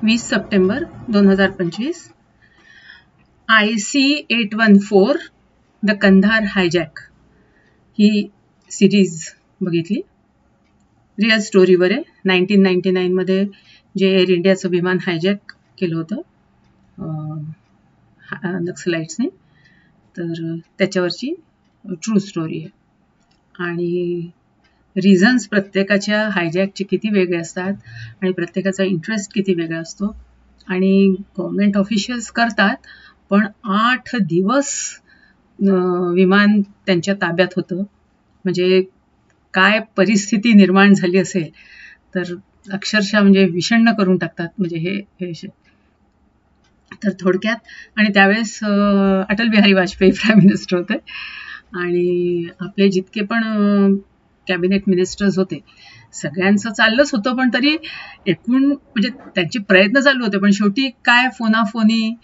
20 सप्टेंबर 2025 IC-814 the Kandahar hijack ही series बघितली. रिअल स्टोरीवर आहे. 1999 मध्ये जे एअर इंडियाचं विमान हायजॅक केलं होतं नक्सलाइट्सने, तर त्याच्यावरची ट्रू स्टोरी आहे. आणि रिझन्स प्रत्येकाच्या हायजॅकचे किती वेगळे असतात आणि प्रत्येकाचा इंटरेस्ट किती वेगळा असतो. आणि गव्हर्नमेंट ऑफिशियल्स करतात, पण 8 दिवस विमान त्यांच्या ताब्यात होतं. म्हणजे काय परिस्थिती निर्माण झाली असेल तर अक्षरशः म्हणजे विषण्ण करून टाकतात. म्हणजे हे तर थोडक्यात. आणि त्यावेळेस अटल बिहारी वाजपेयी प्राईम मिनिस्टर होते आणि आपले जितके पण कॅबिनेट मिनिस्टर्स होते सगळ्यांचं चाललंच होतं, पण तरी एकूण म्हणजे त्यांचे प्रयत्न चालू होते, पण शेवटी काय फोनाफोनी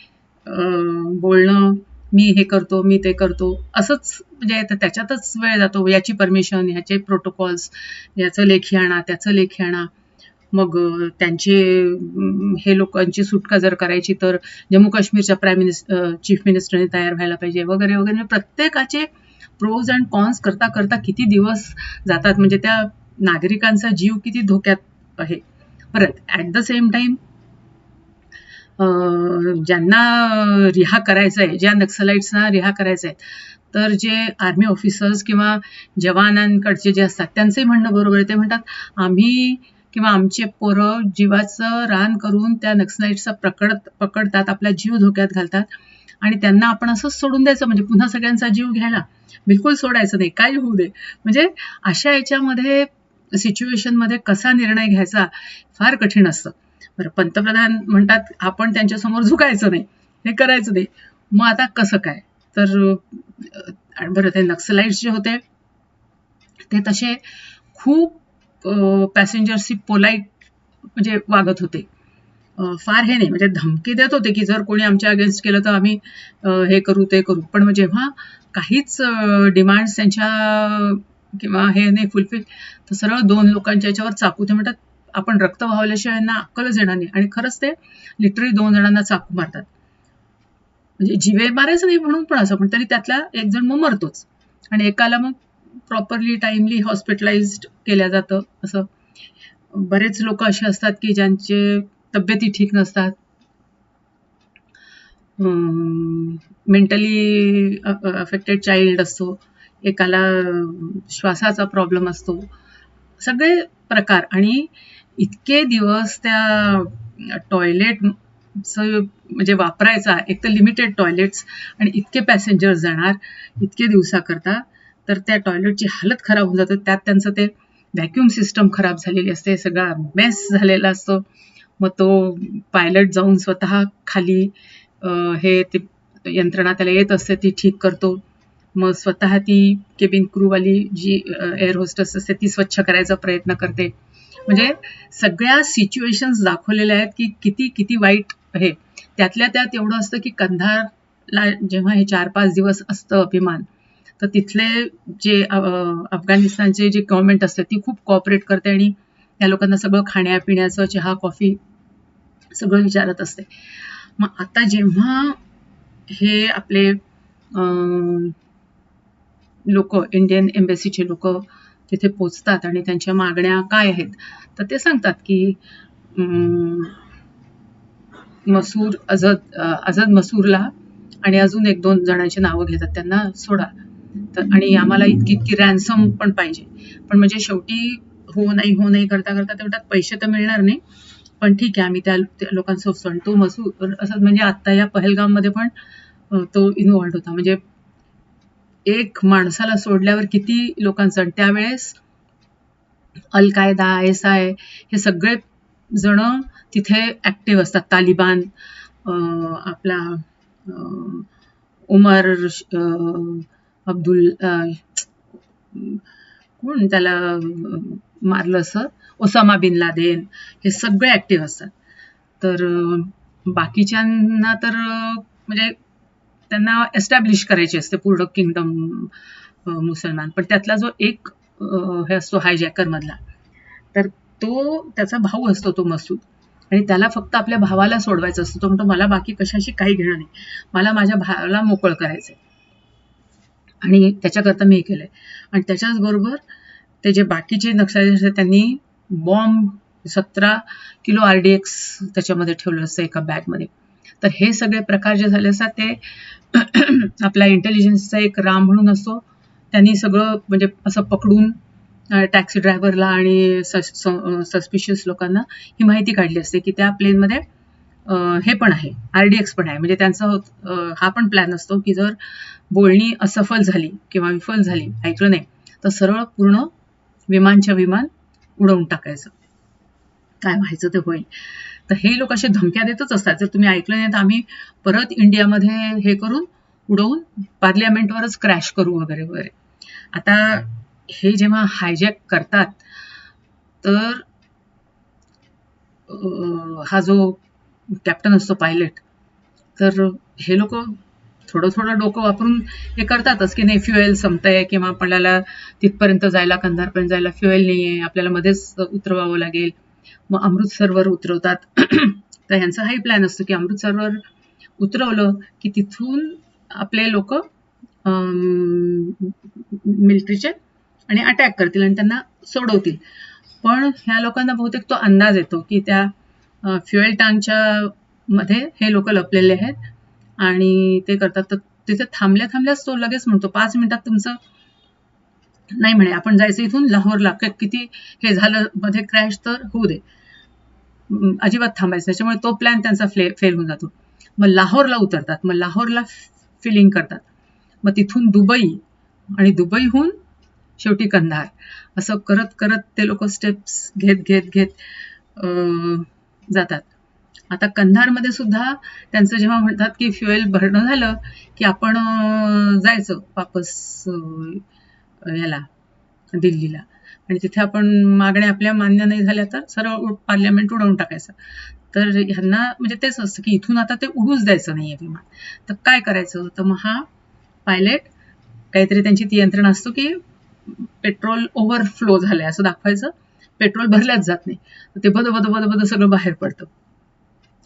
बोलणं, मी हे करतो मी ते करतो असंच, म्हणजे त्याच्यातच वेळ जातो. याची परमिशन, ह्याचे प्रोटोकॉल्स, याचं लेखी आणा त्याचं लेखी आणा. मग त्यांचे हे लोकांची सुटका जर करायची तर जम्मू काश्मीरच्या चीफ मिनिस्टरने तयार व्हायला पाहिजे वगैरे वगैरे. प्रत्येकाचे प्रोज अँड कॉन्स करता करता किती दिवस जातात, म्हणजे त्या नागरिकांचा जीव किती धोक्यात आहे. परत ॲट द सेम टाइम ज्यांना रिहा करायचं आहे, ज्या नक्सलाइट्सना रिहा करायचं आहे, तर जे आर्मी ऑफिसर्स किंवा जवानांकडचे जे असतात त्यांचंही म्हणणं बरोबर आहे. ते म्हणतात आम्ही किंवा आमचे पोरं जीवाचं रान करून त्या नक्सलाइट्सचा पकडतात, आपला जीव धोक्यात घालतात आणि त्यांना आपण असंच सोडून द्यायचं, म्हणजे पुन्हा सगळ्यांचा जीव घ्यायला बिलकुल सोडायचं नाही, काय होऊ दे. म्हणजे अशा याच्यामध्ये सिच्युएशनमध्ये कसा निर्णय घ्यायचा फार कठीण असतं. बरं, पंतप्रधान म्हणतात आपण त्यांच्यासमोर झुकायचं नाही, हे करायचं नाही. मग आता कसं काय? तर बरं, ते नक्सलाइट्स जे होते ते तसे खूप पॅसेंजर्सची पोलाईट म्हणजे वागत होते. फार हे नाही, म्हणजे धमकी देत होते की जर कोणी आमच्या अगेन्स्ट केलं तर आम्ही हे करू ते करू. पण मग जेव्हा काहीच डिमांड्स त्यांच्या किंवा हे नाही फुलफिल, तर सरळ 2 लोकांच्या याच्यावर चाकू, ते म्हणतात आपण रक्त वाहवल्याशिवाय यांना अक्कलच येणार नाही. आणि खरंच ते लिटरली 2 जणांना चाकू मारतात. म्हणजे जीवे मारायचं नाही म्हणून पण असं, पण तरी त्यातला एक जण मग मरतोच आणि एकाला मग प्रॉपरली टाइमली हॉस्पिटलाइज्ड केल्या जातं. असं बरेच लोक असे असतात की ज्यांचे तब्येती ठीक नसतात, मेंटली अफेक्टेड चाइल्ड असतो, एकाला श्वासाचा प्रॉब्लेम असतो, सगळे प्रकार. आणि इतके दिवस त्या टॉयलेटचं म्हणजे वापरायचा, एक तर लिमिटेड टॉयलेट्स आणि इतके पॅसेंजर्स जाणार इतके दिवसाकरता, तर त्या टॉयलेटची हालत खराब होऊन जाते. त्यात त्यांचं ते व्हॅक्यूम सिस्टम खराब झालेली असते, सगळा मेस झालेला असतो. मग तो पायलट जाऊन स्वतः खाली हे ते यंत्रणा त्याला येत असते ती ठीक करतो. मग स्वतः ती केबिन क्रूवाली जी एअर होस्टेस असते ती स्वच्छ करायचा प्रयत्न करते. म्हणजे सगळ्या सिच्युएशन्स दाखवलेल्या आहेत की किती किती वाईट आहे. त्यातल्या त्यात एवढं असतं की कंधारला जेव्हा हे 4-5 दिवस असतं विमान, तर तिथले जे अफगाणिस्तानचे जे गव्हर्नमेंट असते ती खूप कॉपरेट करते आणि त्या लोकांना सगळं खाण्यापिण्याचं, चहा कॉफी सगळं विचारत असते. मग आता जेव्हा हे आपले लोक, इंडियन एम्बेसीचे लोक तिथे पोचतात आणि त्यांच्या मागण्या काय आहेत, तर ते सांगतात की अझद मसूरला आणि अजून 1-2 जणांची नावं घेतात, त्यांना सोडा, तर आणि आम्हाला इतकी इतकी रॅन्सम पण पाहिजे. पण म्हणजे शेवटी हो नाही करता करता ते म्हणतात पैसे तर मिळणार नाही, पण ठीक आहे आम्ही त्या लोकांसोबत सोडतो. तो मसूर असं, म्हणजे आता या पहलगाममध्ये पण तो इन्व्हॉल्ड होता. म्हणजे एक माणसाला सोडल्यावर किती लोकांचं. त्यावेळेस अल कायदा, ISI हे सगळे जण तिथे ऍक्टिव्ह असतात. तालिबान, आपला उमर अब्दुल कोण त्याला मारलं असं, ओसामा बिन लादेन, हे सगळे ऍक्टिव्ह असतात. तर बाकीच्यांना तर म्हणजे त्यांना एस्टॅब्लिश करायची असते पूर्ण किंगडम मुसलमान. पण त्यातला जो एक हे असतो हायजॅकर मधला, तर तो त्याचा भाऊ असतो तो मसूद. आणि त्याला फक्त आपल्या भावाला सोडवायचं असतं. तो म्हणतो मला बाकी कशाशी काही घेणं नाही, मला माझ्या भावाला मोकळ करायचंय, आणि त्याच्याकरता मी हे केलंय. आणि त्याच्याच बरोबर ते जे बाकीचे नक्षली त्यांनी बॉम्ब 17 किलो RDX त्याच्यामध्ये ठेवलं असतं एका बॅगमध्ये. तर हे सगळे प्रकार जे झाले असतात ते आपला इंटेलिजन्सचा एक राम म्हणून असतो, त्यांनी सगळं म्हणजे असं पकडून टॅक्सी ड्रायव्हरला आणि सस्पिशियस लोकांना ही माहिती काढली असते की त्या प्लेनमध्ये हे पण आहे, RDX पण आहे. म्हणजे त्यांचा हा पण प्लॅन असतो की जर बोलणी असफल झाली किंवा विफल झाली, ऐकलं नाही, तर सरळ पूर्ण विमानच्या विमान उडवून टाकायचं, काय व्हायचं ते होईल. तर हे लोक असे धमक्या देतच असतात, जर तुम्ही ऐकलं नाही तर आम्ही परत इंडियामध्ये हे करून उडवून पार्लियामेंटवरच क्रॅश करू वगैरे वगैरे. आता हे जेव्हा हायजॅक करतात तर हा जो कॅप्टन असतो पायलट, तर हे लोक थोडं थोडं डोकं वापरून हे करतातच की नाही फ्युएल संपतंय किंवा आपल्याला तिथपर्यंत जायला, कंधारपर्यंत जायला फ्युएल नाहीये, आपल्याला मध्येच उतरवावं लागेल. मग अमृतसरवर उतरवतात. तर ह्यांचा हाही प्लॅन असतो की अमृतसरवर उतरवलं की तिथून आपले लोक मिलिटरीचे आणि अटॅक करतील आणि त्यांना सोडवतील. पण ह्या लोकांना बहुतेक तो अंदाज येतो की त्या फ्युएल टँकच्या मध्ये हे लोक लपलेले आहेत आणि ते करतात. तर तिथे थांबल्याच तो लगेच म्हणतो 5 मिनिटात तुमचं नाही म्हणे, आपण जायचं इथून लाहोरला, किती हे झालं मध्ये क्रॅश तर होऊ दे, अजिबात थांबायचं. त्याच्यामुळे तो प्लॅन त्यांचा फेल होऊन जातो. मग लाहोरला उतरतात, मग लाहोरला फिलिंग करतात, मग तिथून दुबई आणि दुबईहून शेवटी कंधार, असं करत करत ते लोक स्टेप्स घेत जातात. आता कंधारमध्ये सुद्धा त्यांचं जेव्हा म्हणतात की फ्युएल भरणं झालं की आपण जायचं वापस याला दिल्लीला, आणि तिथे आपण मागण्या आपल्या मान्य नाही झाल्या तर सरळ पार्लियामेंट उडवून टाकायचं. तर ह्यांना म्हणजे तेच असतं की इथून आता ते उडूच द्यायचं नाहीये विमान. तर काय करायचं, तर मग हा पायलट काहीतरी त्यांची ती यंत्रणा असतो की पेट्रोल ओव्हरफ्लो झालंय असं दाखवायचं, पेट्रोल भरल्याच जात नाही, तर ते बद सगळं बाहेर पडतं.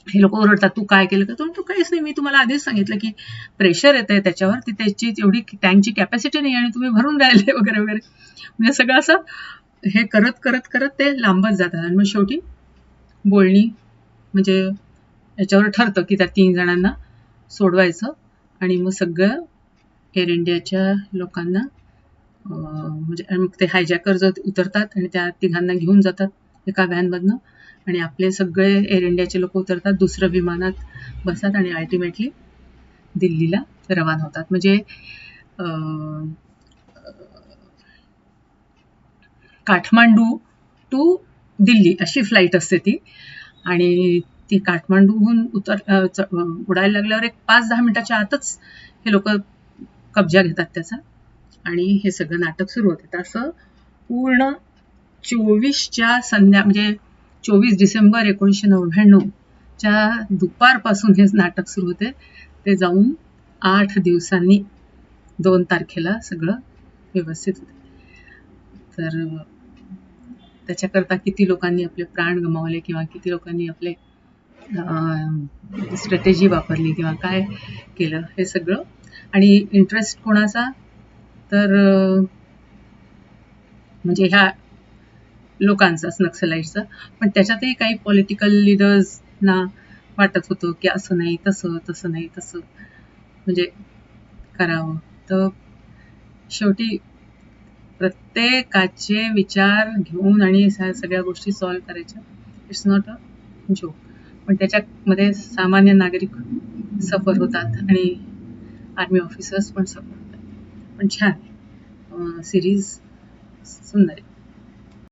हे लोक ओरडतात तू काय केलं का, तू काहीच नाही, मी तुम्हाला आधीच सांगितलं की प्रेशर येत आहे त्याच्यावर, ती त्याची एवढी टँकची कॅपॅसिटी नाही आणि तुम्ही भरून राहिले वगैरे वगैरे. म्हणजे सगळं असं हे करत करत करत ते लांबत जातात. आणि मग शेवटी बोलणी म्हणजे याच्यावर ठरतं की त्या 3 जणांना सोडवायचं, आणि मग सगळं एअर इंडियाच्या लोकांना म्हणजे ते हायजॅकर जर उतरतात आणि त्या 3घांना घेऊन जातात एका व्हॅनमधनं, आणि आपले सगळे एअर इंडियाचे लोक उतरतात, दुसरं विमानात बसतात आणि अल्टिमेटली दिल्लीला रवाना होतात. म्हणजे काठमांडू टू दिल्ली अशी फ्लाईट असते ती, आणि ती काठमांडूहून उडायला लागल्यावर एक 5-10 मिनिटाच्या आतच हे लोक कब्जा घेतात त्याचा, आणि हे सगळं नाटक सुरू होते. असं पूर्ण 24च्या म्हणजे 24 डिसेंबर 1999च्या दुपारपासून हे नाटक सुरू होते, ते जाऊन 8 दिवसांनी 2 तारखेला सगळं व्यवस्थित होते. तर त्याच्याकरता किती लोकांनी आपले प्राण गमावले किंवा किती लोकांनी आपले स्ट्रॅटेजी वापरली किंवा काय केलं हे सगळं. आणि इंटरेस्ट कोणाचा, तर म्हणजे ह्या लोकांचाच, नक्सलाइटचा. पण त्याच्यातही काही पॉलिटिकल लिडर्सना वाटत होतं की असं नाही तसं नाही तसं म्हणजे करावं. तर शेवटी प्रत्येकाचे विचार घेऊन आणि सगळ्या गोष्टी सॉल्व्ह करायच्या, इट्स नॉट अ जोक. पण त्याच्यामध्ये सामान्य नागरिक सफर होतात आणि आर्मी ऑफिसर्स पण सफर होतात. पण छान सिरीज, सुंदर आहे.